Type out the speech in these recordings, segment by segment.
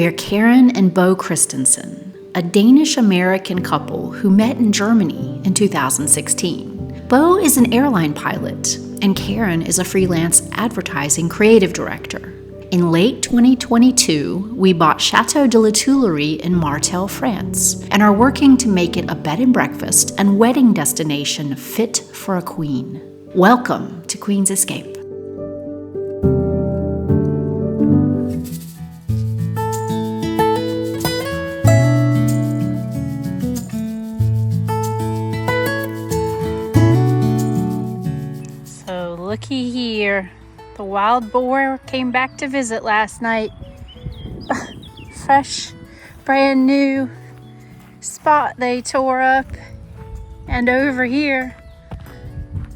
where Karen and Bo Christensen, a Danish-American couple who met in Germany in 2016. Bo is an airline pilot, and Karen is a freelance advertising creative director. In late 2022, we bought Château de La Tuilerie in Martel, France, and are working to make it a bed and breakfast and wedding destination fit for a queen. Welcome to Queen's Escape. So looky here. The wild boar came back to visit last night. Fresh, brand new spot they tore up. And over here,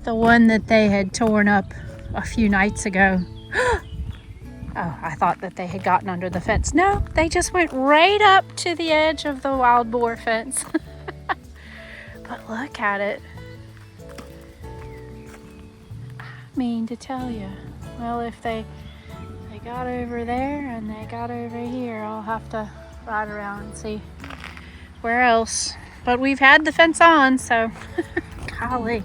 the one that they had torn up a few nights ago. Oh, I thought that they had gotten under the fence. No, they just went right up to the edge of the wild boar fence. But look at it. I mean to tell you. Well, if they got over there and they got over here, I'll have to ride around and see where else. But we've had the fence on, so golly.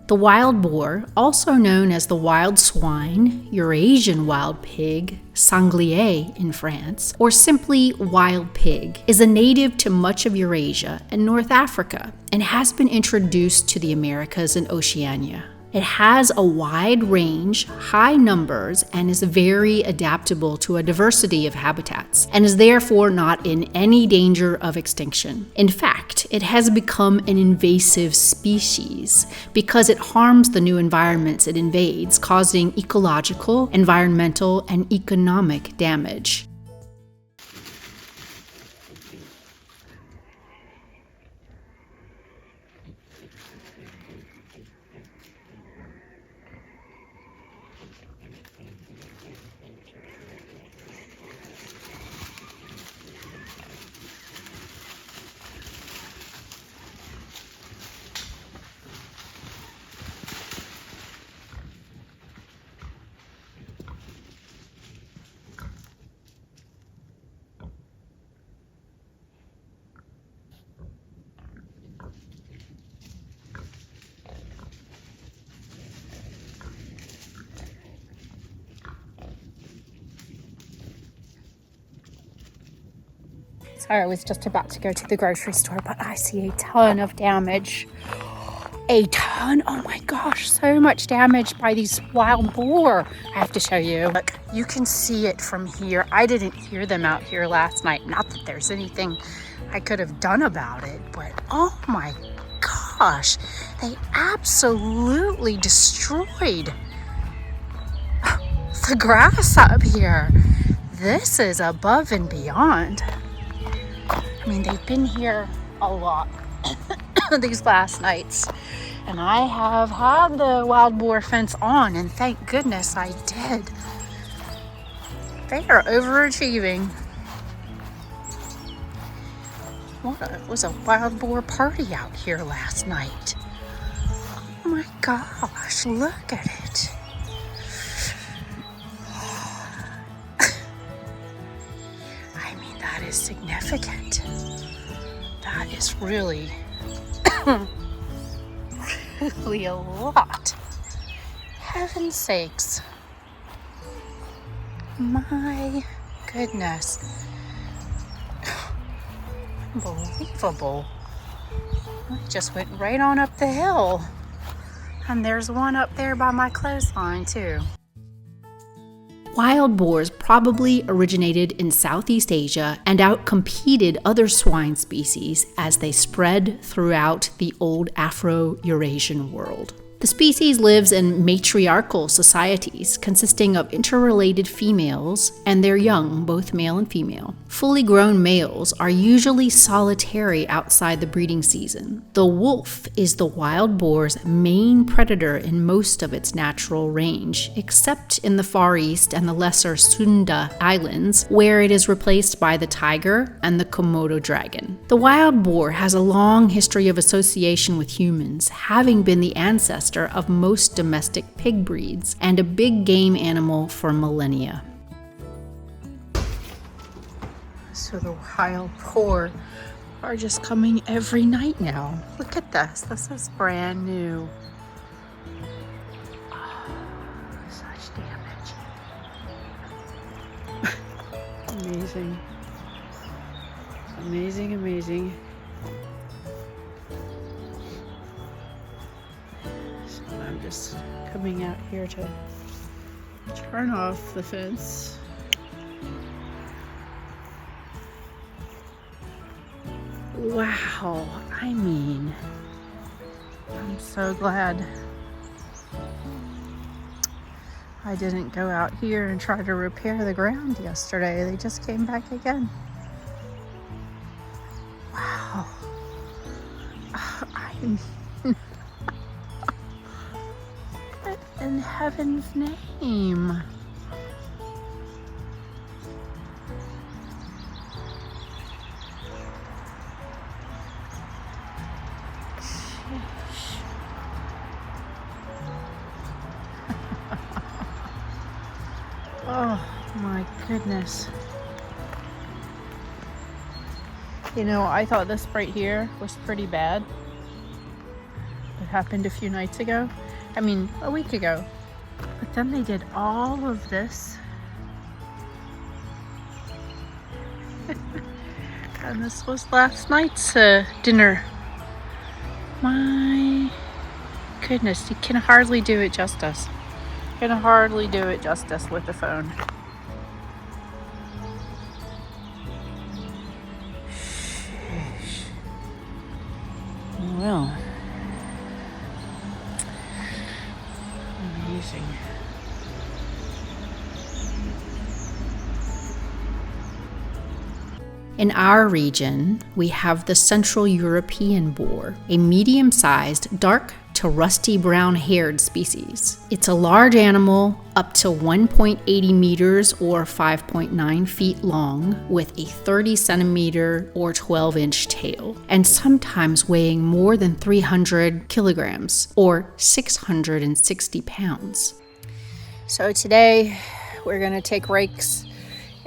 The wild boar, also known as the wild swine, Eurasian wild pig, Sanglier in France, or simply wild pig, is a native to much of Eurasia and North Africa and has been introduced to the Americas and Oceania. It has a wide range, high numbers, and is very adaptable to a diversity of habitats, and is therefore not in any danger of extinction. In fact, it has become an invasive species because it harms the new environments it invades, causing ecological, environmental, and economic damage. Sorry, I was just about to go to the grocery store, but I see a ton of damage. A ton? Oh my gosh, so much damage by these wild boar. I have to show you. Look, you can see it from here. I didn't hear them out here last night. Not that there's anything I could have done about it, but oh my gosh, they absolutely destroyed the grass up here. This is above and beyond. I mean, they've been here a lot these last nights, and I have had the wild boar fence on, and thank goodness I did. They are overachieving. It was a wild boar party out here last night. Oh my gosh, look at it. I mean, that is significant. That is really, really a lot. Heaven's sakes. My goodness. Unbelievable. I just went right on up the hill. And there's one up there by my clothesline too. Wild boars probably originated in Southeast Asia and outcompeted other swine species as they spread throughout the old Afro-Eurasian world. The species lives in matriarchal societies consisting of interrelated females and their young, both male and female. Fully grown males are usually solitary outside the breeding season. The wolf is the wild boar's main predator in most of its natural range, except in the Far East and the lesser Sunda Islands, where it is replaced by the tiger and the Komodo dragon. The wild boar has a long history of association with humans, having been the ancestor of most domestic pig breeds and a big game animal for millennia. So the wild boar are just coming every night now. Look at this. This is brand new. Oh, such damage. Amazing. Amazing, amazing. So I'm just coming out here to turn off the fence. Wow, I mean, I'm so glad I didn't go out here and try to repair the ground yesterday. They just came back again. Wow. I mean, in heaven's name. Oh my goodness. You know, I thought this right here was pretty bad. It happened a few nights ago. I mean, a week ago. But then they did all of this. And this was last night's dinner. My goodness, you can hardly do it justice. Can hardly do it justice with the phone. Well, amazing. In our region, we have the Central European boar, a medium-sized, dark to rusty brown-haired species. It's a large animal, up to 1.80 meters or 5.9 feet long, with a 30 centimeter or 12-inch tail, and sometimes weighing more than 300 kilograms or 660 pounds. So today we're gonna take rakes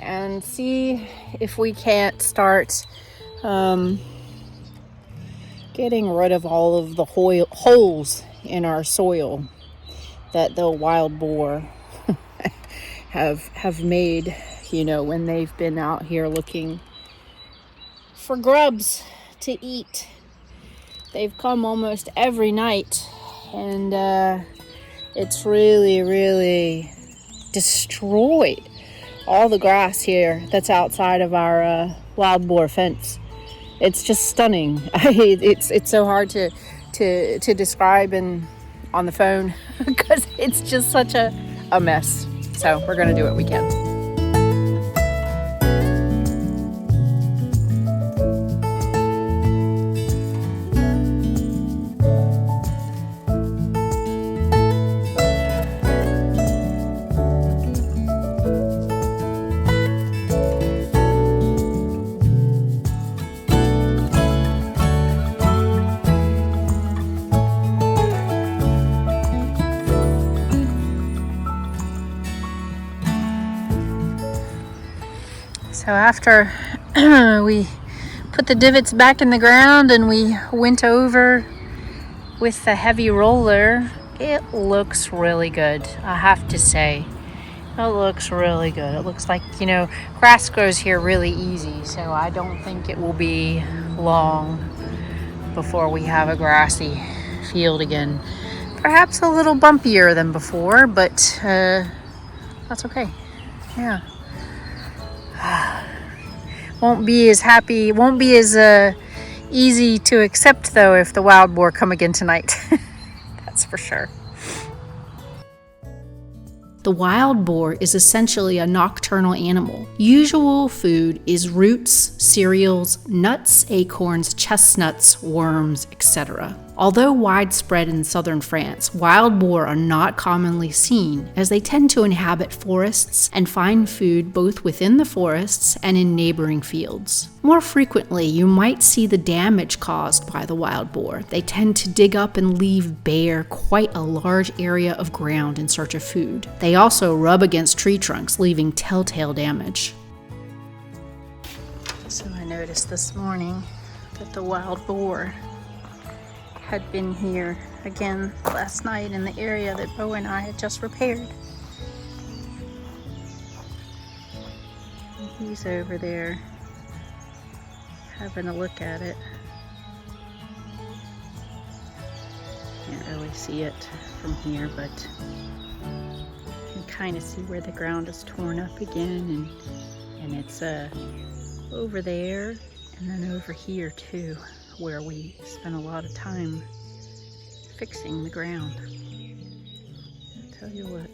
and see if we can't start getting rid of all of the holes in our soil that the wild boar have made, you know, when they've been out here looking for grubs to eat. They've come almost every night, and it's really destroyed all the grass here that's outside of our wild boar fence. It's just stunning. It's so hard to describe on the phone because it's just such a mess. So we're gonna do what we can. So after we put the divots back in the ground and we went over with the heavy roller, it looks really good, I have to say. It looks really good. It looks like, you know, grass grows here really easy, so I don't think it will be long before we have a grassy field again. Perhaps a little bumpier than before, but that's okay. Yeah. Won't be as easy to accept though if the wild boar come again tonight. That's for sure. The wild boar is essentially a nocturnal animal. Usual food is roots, cereals, nuts, acorns, chestnuts, worms, etc. Although widespread in southern France, wild boar are not commonly seen as they tend to inhabit forests and find food both within the forests and in neighboring fields. More frequently, you might see the damage caused by the wild boar. They tend to dig up and leave bare quite a large area of ground in search of food. They also rub against tree trunks, leaving telltale damage. So I noticed this morning that the wild boar had been here again last night in the area that Bo and I had just repaired. And he's over there having a look at it. Can't really see it from here, but you can kind of see where the ground is torn up again, and it's over there and then over here too, where we spent a lot of time fixing the ground. I'll tell you what.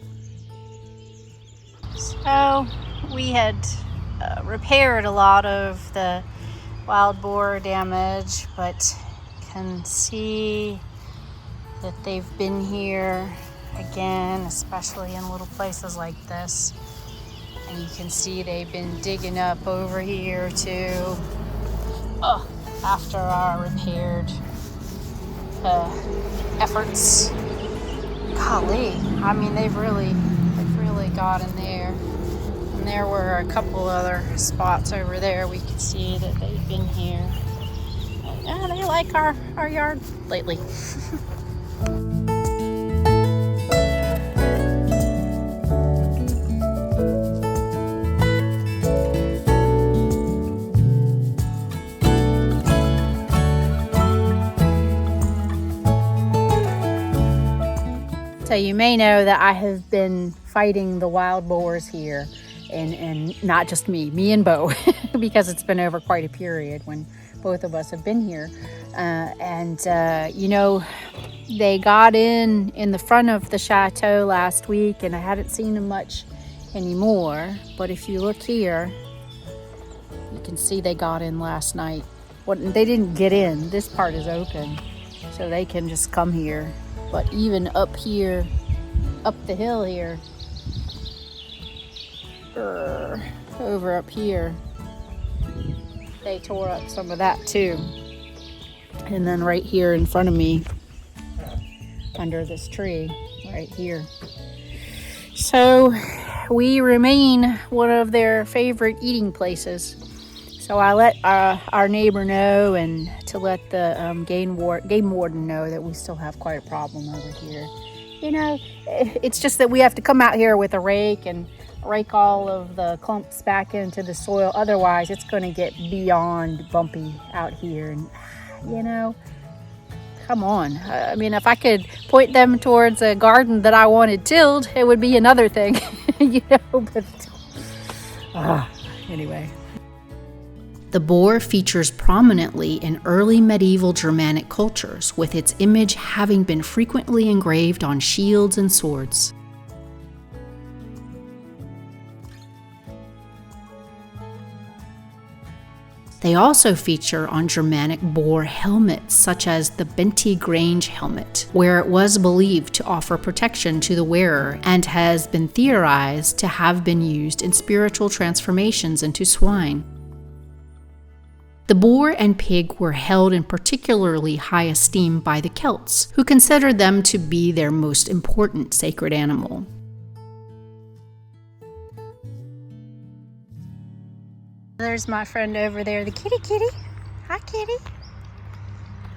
So we had repaired a lot of the wild boar damage, but can see that they've been here again, especially in little places like this. And you can see they've been digging up over here too. Oh, after our repaired efforts. Golly, I mean they've really got in there. And there were a couple other spots over there we could see that they've been here. Yeah, they like our yard lately. So you may know that I have been fighting the wild boars here, and not just me and Bo, because it's been over quite a period when both of us have been here. You know, they got in the front of the chateau last week, and I hadn't seen them much anymore. But if you look here, you can see they got in last night. Well, they didn't get in. This part is open, so they can just come here. But even up here, up the hill here, over up here, they tore up some of that too. And then right here in front of me, under this tree, right here. So we remain one of their favorite eating places. So I let our neighbor know, and to let the game warden know that we still have quite a problem over here. You know, it's just that we have to come out here with a rake and rake all of the clumps back into the soil. Otherwise, it's going to get beyond bumpy out here. And, you know, come on. I mean, if I could point them towards a garden that I wanted tilled, it would be another thing. You know, but anyway. The boar features prominently in early medieval Germanic cultures, with its image having been frequently engraved on shields and swords. They also feature on Germanic boar helmets, such as the Benty Grange helmet, where it was believed to offer protection to the wearer, and has been theorized to have been used in spiritual transformations into swine. The boar and pig were held in particularly high esteem by the Celts, who considered them to be their most important sacred animal. There's my friend over there, the kitty. Hi, kitty.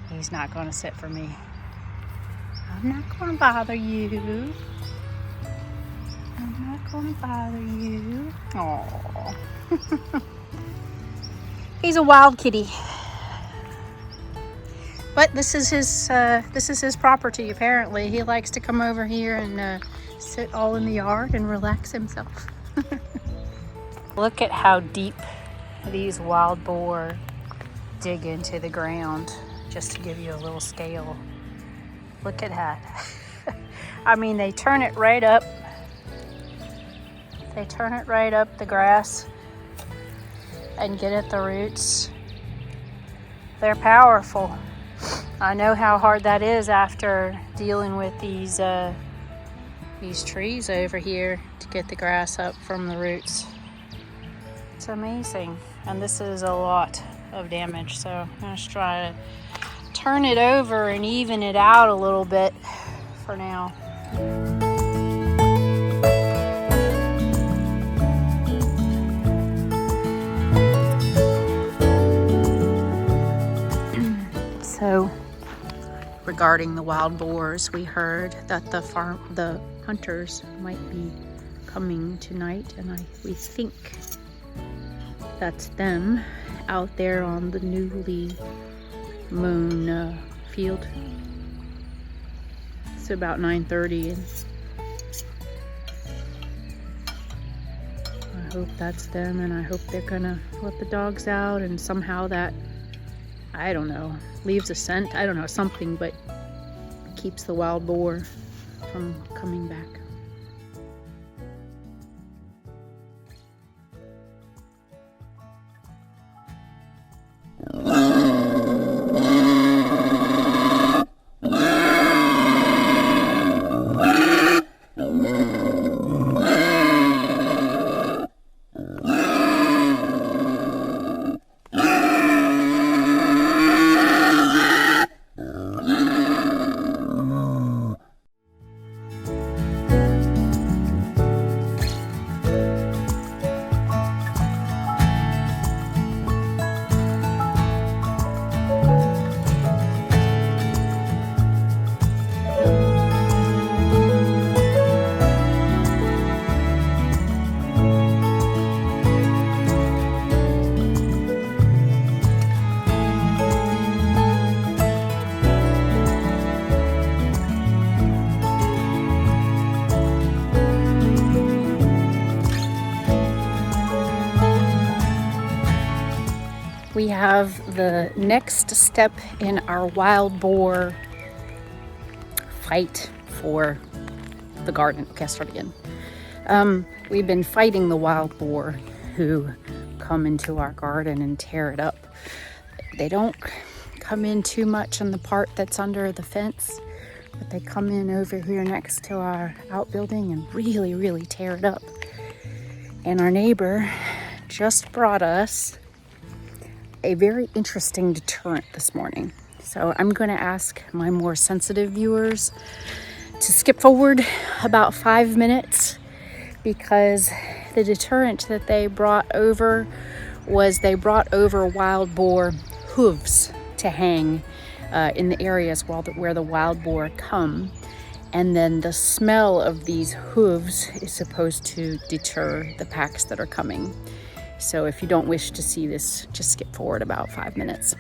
He's not going to sit for me. I'm not going to bother you. I'm not going to bother you. Aww. He's a wild kitty. But this is his property, apparently. He likes to come over here and sit all in the yard and relax himself. Look at how deep these wild boar dig into the ground, just to give you a little scale. Look at that. I mean, they turn it right up. They turn it right up the grass and get at the roots. They're powerful. I know how hard that is after dealing with these trees over here to get the grass up from the roots. It's amazing. And this is a lot of damage, so I'm going to try to turn it over and even it out a little bit for now. regarding the wild boars. We heard that the hunters might be coming tonight, and we think that's them out there on the newly mown field. It's about 9:30, and I hope that's them, and I hope they're gonna let the dogs out, and somehow that, I don't know, leaves a scent, I don't know, something, but keeps the wild boar from coming back. We have the next step in our wild boar fight for the garden. Okay, I'll start again. We've been fighting the wild boar who come into our garden and tear it up. They don't come in too much on the part that's under the fence, but they come in over here next to our outbuilding and really, really tear it up. And our neighbor just brought us a very interesting deterrent this morning. So I'm going to ask my more sensitive viewers to skip forward about 5 minutes, because the deterrent that they brought over was they brought over wild boar hooves to hang in the areas where the wild boar come. And then the smell of these hooves is supposed to deter the packs that are coming. So if you don't wish to see this, just skip forward about 5 minutes.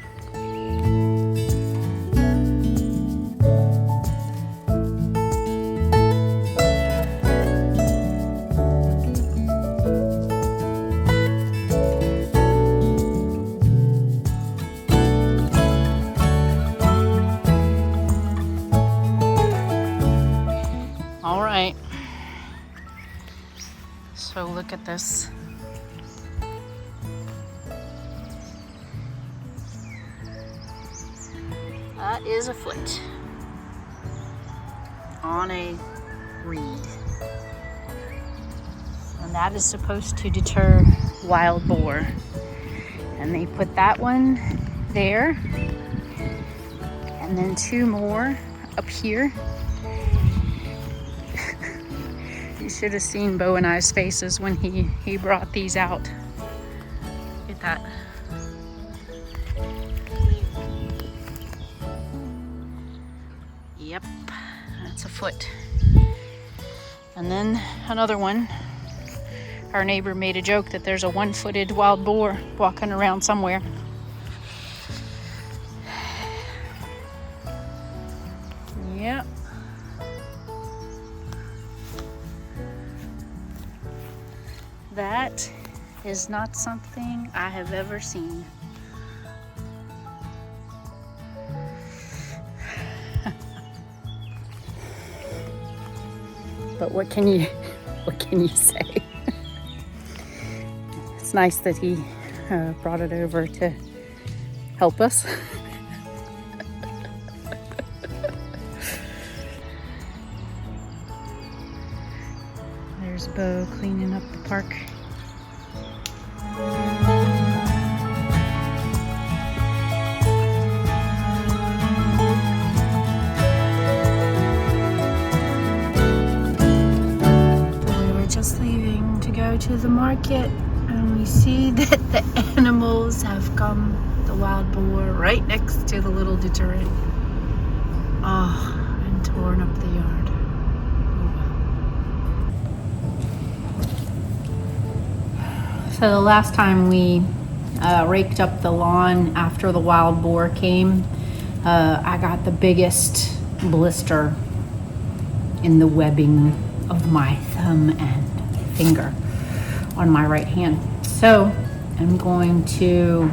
All right. So look at this. That is a foot on a reed, and that is supposed to deter wild boar. And they put that one there, and then 2 more up here. You should have seen Bo and I's faces when he brought these out. Look at that. Yep, that's a foot. And then another one. Our neighbor made a joke that there's a 1-footed wild boar walking around somewhere. Yep. That is not something I have ever seen. But what can you say? It's nice that he brought it over to help us. There's Bo cleaning up the park. To the market, and we see that the animals have come, the wild boar, right next to the little deterrent. And torn up the yard. So the last time we raked up the lawn after the wild boar came, I got the biggest blister in the webbing of my thumb and finger on my right hand. So I'm going to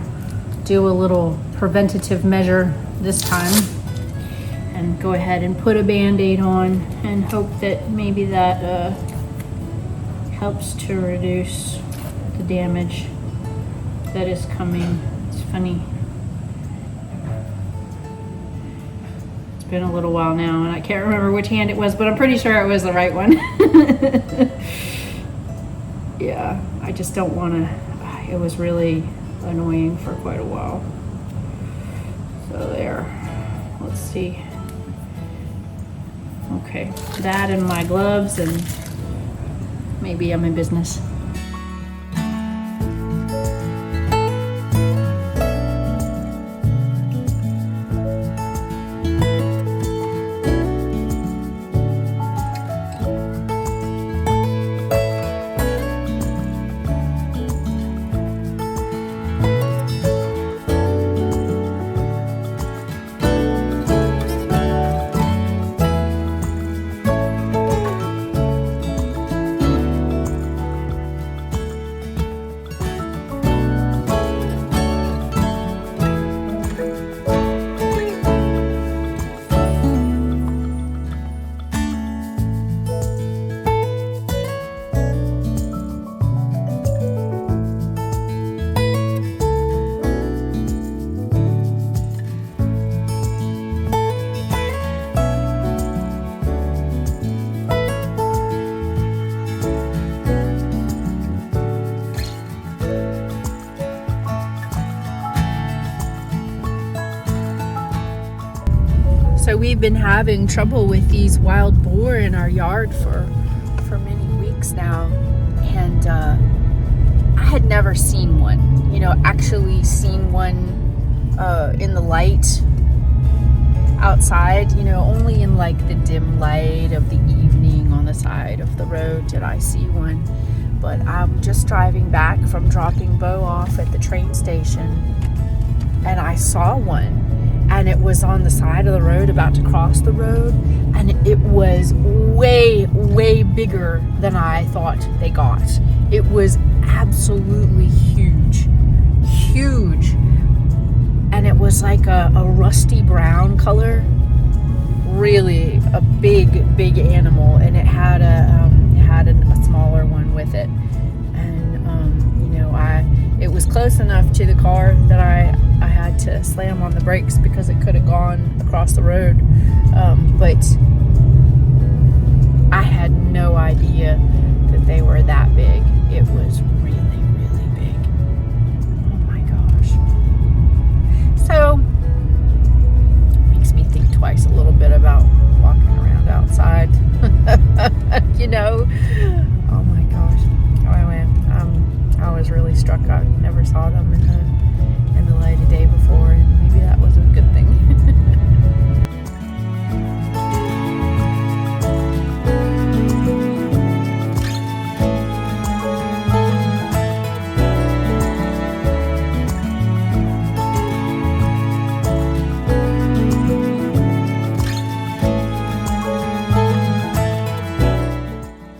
do a little preventative measure this time and go ahead and put a band-aid on and hope that maybe that helps to reduce the damage that is coming. It's funny. It's been a little while now and I can't remember which hand it was, but I'm pretty sure it was the right one. Yeah, I just don't want to. It was really annoying for quite a while. So there. Let's see. Okay, that and my gloves, and maybe I'm in business. So we've been having trouble with these wild boar in our yard for many weeks now, and I had never seen one, actually seen one in the light outside, only in like the dim light of the evening on the side of the road did I see one. But I'm just driving back from dropping Bo off at the train station and I saw one. And it was on the side of the road, about to cross the road, and it was way, way bigger than I thought they got. It was absolutely huge, huge, and it was like a rusty brown color, really a big, big animal, and it had a smaller one with it, and it was close enough to the car that I had to slam on the brakes because it could have gone across the road, but I had no idea that they were that big. It was really, really big. Oh my gosh. So makes me think twice a little bit about walking around outside. Oh my gosh. Anyway, I was really struck. I never saw them in the light of day before, and maybe that was a good thing.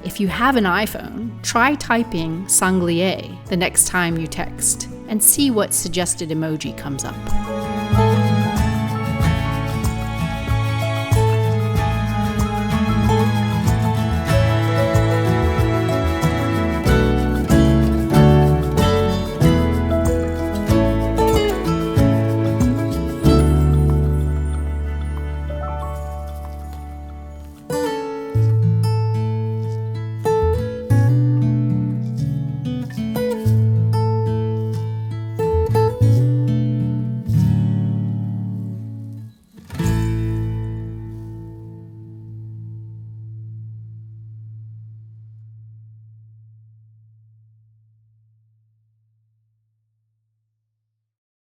If you have an iPhone, try typing Sanglier the next time you text and see what suggested emoji comes up.